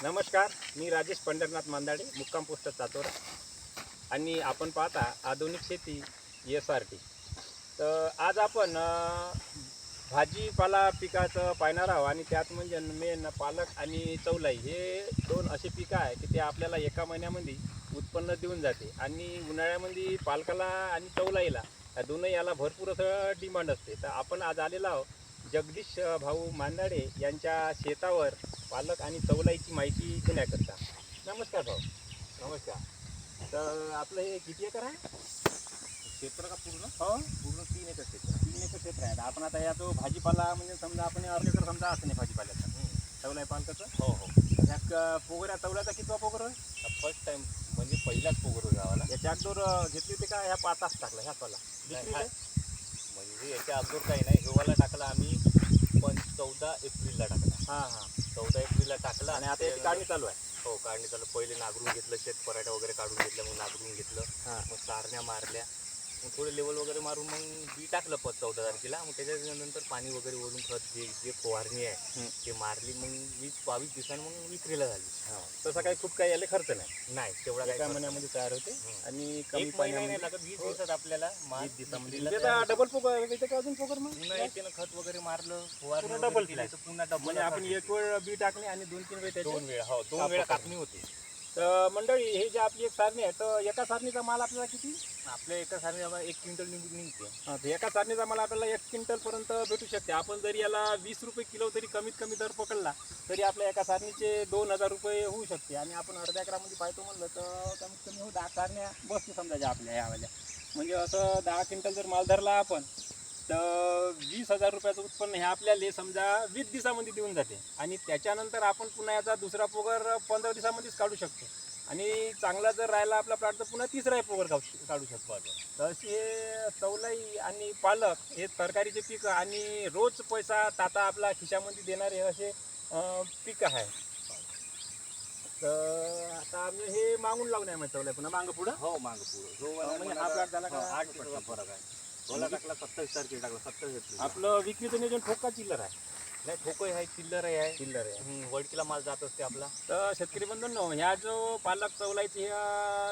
नमस्कार, मी राजेश पंढरनाथ मांदाडे, मुक्काम पोस्ट चातोरा आणि आपण पाहता आधुनिक शेती SRT. तर आज आपण भाजीपाला पिकाचं पाहणार आहोत आणि त्यात म्हणजे मेन पालक आणि चौलाई हे दोन असे पिकं आहे की ते आपल्याला एका महिन्यामध्ये उत्पन्न देऊन जाते. आणि उन्हाळ्यामध्ये पालकाला आणि चौलाईला या दोन्ही याला भरपूर असं डिमांड असते. तर आपण आज आलेलो आहोत जगदीश भाऊ मांदाडे यांच्या शेतावर पालक आणि चौलाईची माहिती घेण्याकरता. नमस्कार भाऊ. नमस्कार. तर आपलं हे किती एकर आहे क्षेत्र का पूर्ण हो? पूर्ण 3 एकर क्षेत्र. 3 एकर क्षेत्र आहे. तर आपण आता या जो भाजीपाला म्हणजे समजा आपण अर्धा एकर समजा असं नाही भाजीपाल्याचा चौलाई पालकाचं. हो हो. त्यात पोगऱ्या चौल्याचा कितवा पोगर आहे? फर्स्ट टाइम म्हणजे पहिलाच पोगर गावाला. याच्या अगोदर घेतली होती का ह्या पाताच टाकला ह्या पाला नाही, म्हणजे याच्या अगोदर काही नाही. हिवाळा टाकला आम्ही पण 14 एप्रिलला टाकला. हां हां. 14 एप्रिलला टाकला आणि आता याची काढणी चालू आहे. हो, काढणी चालू. पहिले नागरून घेतलं, शेत पराठा वगैरे काढून घेतलं, मग नागरून घेतलं, हां. मग सारण्या मारल्या, मग थोडे लेवल वगैरे मारून मग बी टाकलं 14 तारखेला. मग त्याच्यानंतर पाणी वगैरे ओढून खत जे फवारणी आहे ते मारली. मग 20-22 दिवसांनी मग विक्रीला झाली. तसं काही खूप काही याला खर्च नाही. नाही तेवढा एका काही महिन्यामध्ये तयार होते आणि कमी एक महिना पाण्यामध्ये नाही लागत. 20 दिवसात आपल्याला 20 दिवसामध्ये विक्रीला म्हणजे तयार आता डबल पोगर येते का अजून पोगर मग? पुन्हा येते ना, खत वगैरे मारलं, फवारणी पुन्हा वगैरे double केली flash. तर पुन्हा डबल. म्हणजे आपण एक वेळ बी टाकणे आणि 2-3 वेळ त्याचे 2 वेळा. हो, 2 वेळा कापणी होती. तर मंडळी हे जे आपली एक सारणी आहे तर एका सारणीचा माल आपल्याला किती? आपल्या एका सारणी 1 क्विंटल निघते. तर एका सारणीचा माल आपल्याला 1 क्विंटलपर्यंत भेटू शकते. आपण जरी याला 20 रुपये किलो तरी कमीत कमी दर पकडला तरी आपल्या एका सारणीचे 2000 रुपये होऊ शकते. आणि आपण अर्ध्या एकरामध्ये पाहतो म्हणलं तर कमीत कमी 10 सारण्या बसते समजायच्या आपल्या ह्यावाल्या. म्हणजे असं 10 क्विंटल जर माल धरला आपण तर 20,000 रुपयाचं उत्पन्न हे आपल्याला समजा 20 दिवसामध्ये देऊन जाते. आणि त्याच्यानंतर आपण पुन्हा याचा दुसरा पोगर 15 दिवसामध्येच काढू शकतो. आणि चांगला जर राहिला आपला प्लॉट तर पुन्हा तिसराही पोगर काढू शकतो आपण. तर अशी हे चौलाई आणि पालक हे तरकारीचे पीक आणि रोज पैसा ताता आपला खिशामध्ये देणारे असे पीक आहे. तर आता आम्ही हे मागून लावून आहे मग चौलाई पुन्हा मागं पुढं. हो, माग पुढं. जो म्हणजे हा प्लॉट झाला का? 8 दिवसाचा फरक आहे. सोला टाकला 27 तारखेला टाकला 27 एप्रिल. आपलं विक्रीचं नियोजन ठोका चिल्लर आहे. नाही, ठोकही आहे, चिल्लर आहे. चिल्लर आहे. वडकीला माल जात असते आपला. तर शेतकरी बंधूंनो, ह्या जो पालक चौलायचे हे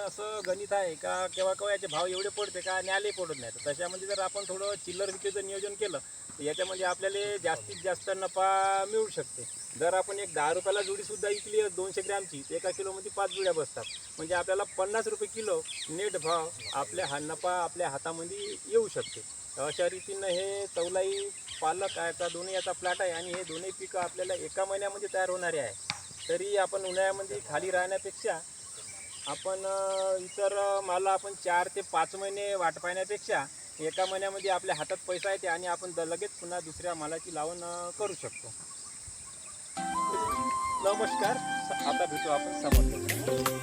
असं गणित आहे का केव्हा केव्हा याचे भाव एवढे पडते का न्याले पडत नाही. तर त्याच्यामध्ये जर आपण थोडं चिल्लर विक्रीचं नियोजन केलं तर याच्यामध्ये आपल्याला जास्तीत जास्त नफा मिळू शकते. जर आपण एक 10 रुपयाला जोडीसुद्धा विकली 200 ग्रॅमची तर एका किलोमध्ये 5 जुड्या बसतात. म्हणजे आपल्याला 50 रुपये किलो नेट भाव आपल्या हा नफा आपल्या हातामध्ये येऊ शकते. अशा रीतीनं हे चौलाई पालक याचा दोन्ही याचा प्लॉट आहे आणि हे दोन्ही पिकं आपल्याला एका महिन्यामध्ये तयार होणारे आहे. तरी आपण उन्हाळ्यामध्ये खाली राहण्यापेक्षा आपण इतर माला आपण 4 ते 5 महिने वाट पाहण्यापेक्षा एका महिन्यामध्ये आपल्या हातात पैसा येते आणि आपण लगेच पुन्हा दुसऱ्या मालाची लावण करू शकतो. नमस्कार. आता भेटू आपण समोर.